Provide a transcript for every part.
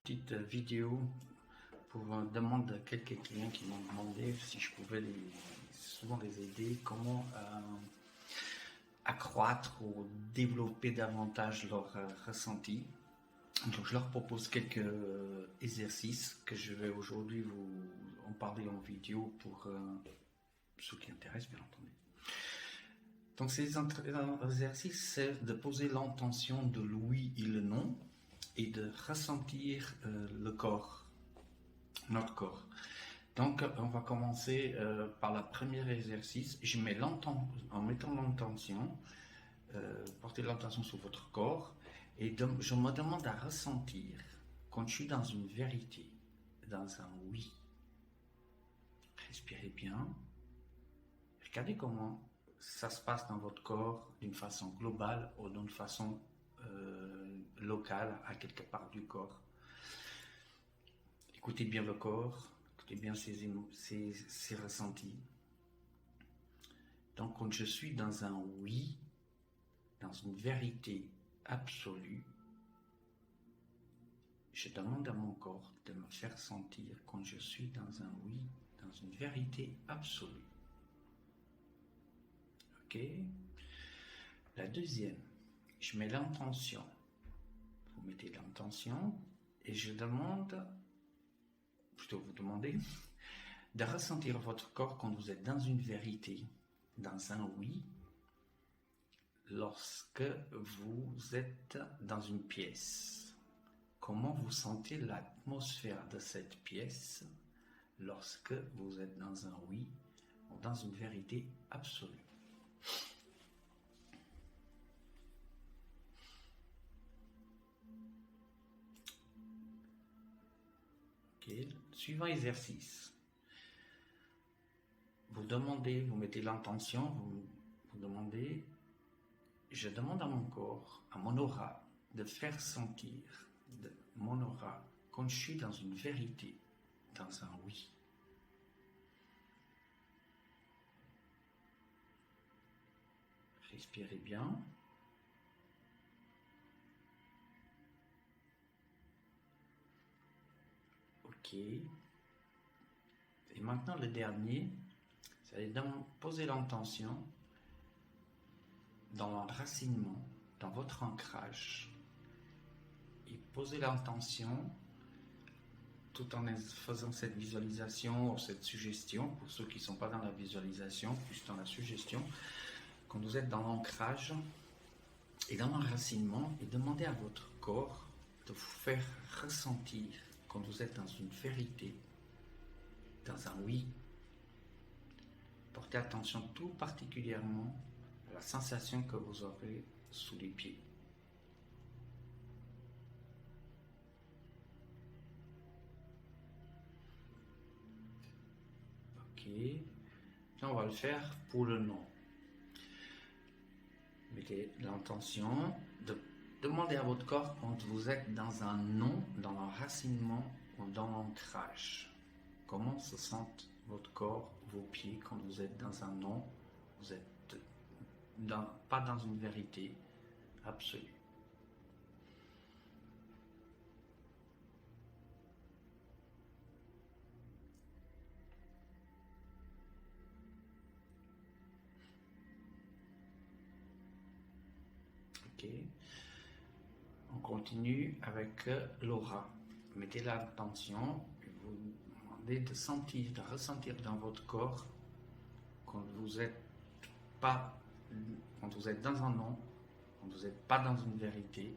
Petite vidéo pour demande de quelques clients qui m'ont demandé si je pouvais souvent les aider, comment accroître ou développer davantage leur ressenti. Donc je leur propose quelques exercices que je vais aujourd'hui vous en parler en vidéo pour ceux qui intéressent, bien entendu. Donc ces exercices, c'est de poser l'intention de l'ouïe et le non et de ressentir le corps, notre corps. Donc on va commencer par le premier exercice. Je mets en mettant l'intention, portez l'intention sur votre corps et je me demande à ressentir quand je suis dans une vérité, dans un oui. Respirez bien. Regardez comment ça se passe dans votre corps d'une façon globale ou d'une façon locale à quelque part du corps. Écoutez bien le corps, écoutez bien ses ressentis. Donc quand je suis dans un oui, dans une vérité absolue, je demande à mon corps de me faire sentir quand je suis dans un oui, dans une vérité absolue. Ok? La deuxième, je mets l'intention. Vous mettez l'intention et vous demandez de ressentir votre corps quand vous êtes dans une vérité, dans un oui, lorsque vous êtes dans une pièce. Comment vous sentez l'atmosphère de cette pièce lorsque vous êtes dans un oui ou dans une vérité absolue. Okay. Suivant exercice. Vous mettez l'intention, vous demandez, je demande à mon corps, à mon aura, de faire sentir mon aura quand je suis dans une vérité, dans un oui. Respirez bien. Ok. Et maintenant le dernier, c'est de poser l'intention dans l'enracinement, dans votre ancrage. Et poser l'intention tout en faisant cette visualisation ou cette suggestion, pour ceux qui ne sont pas dans la visualisation, plus dans la suggestion, quand vous êtes dans l'ancrage et dans l'enracinement, et demandez à votre corps de vous faire ressentir quand vous êtes dans une vérité, dans un oui. Portez attention tout particulièrement à la sensation que vous aurez sous les pieds. Ok. Là, on va le faire pour le non. Mettez l'intention de demander à votre corps quand vous êtes dans un non, dans l'enracinement ou dans l'ancrage. Comment se sent votre corps, vos pieds quand vous êtes dans un non, vous êtes pas dans une vérité absolue. Ok. On continue avec l'aura. Mettez l'intention et vous demandez de sentir, de ressentir dans votre corps quand vous êtes dans un non, quand vous n'êtes pas dans une vérité,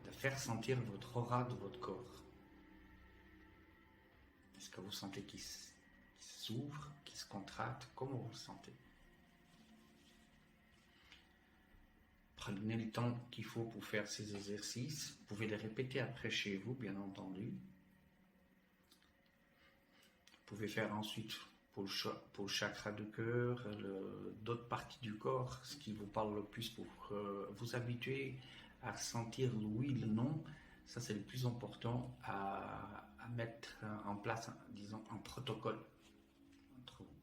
de faire sentir votre aura de votre corps. Est-ce que vous sentez qu'il s'ouvre, qu'il se contracte? Comment vous le sentez? Prenez le temps qu'il faut pour faire ces exercices. Vous pouvez les répéter après chez vous, bien entendu. Vous pouvez faire ensuite pour le chakra du cœur, d'autres parties du corps, ce qui vous parle le plus pour vous habituer à sentir le oui, le non. Ça, c'est le plus important à mettre en place, disons, un protocole entre vous.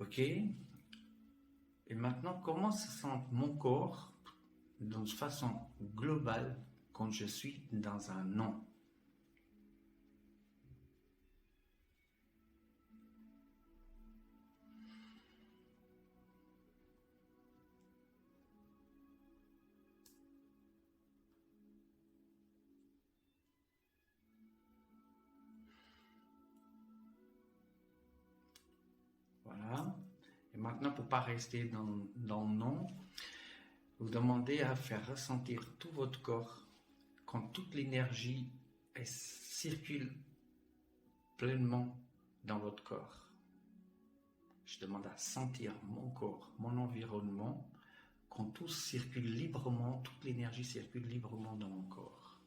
Ok? Et maintenant, comment se sent mon corps d'une façon globale quand je suis dans un non. Voilà. Et maintenant, pour ne pas rester dans le non, vous demandez à faire ressentir tout votre corps quand toute l'énergie circule pleinement dans votre corps. Je demande à sentir mon corps, mon environnement, quand tout circule librement, toute l'énergie circule librement dans mon corps.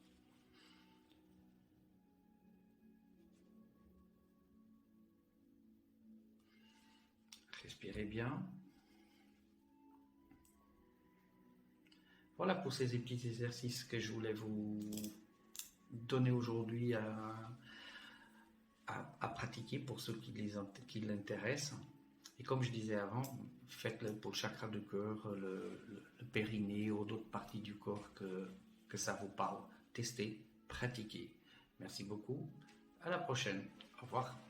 Respirez bien. Voilà pour ces petits exercices que je voulais vous donner aujourd'hui à pratiquer pour ceux qui l'intéressent. Et comme je disais avant, faites-le pour le chakra du cœur, le périnée ou d'autres parties du corps que ça vous parle. Testez, pratiquez. Merci beaucoup. À la prochaine. Au revoir.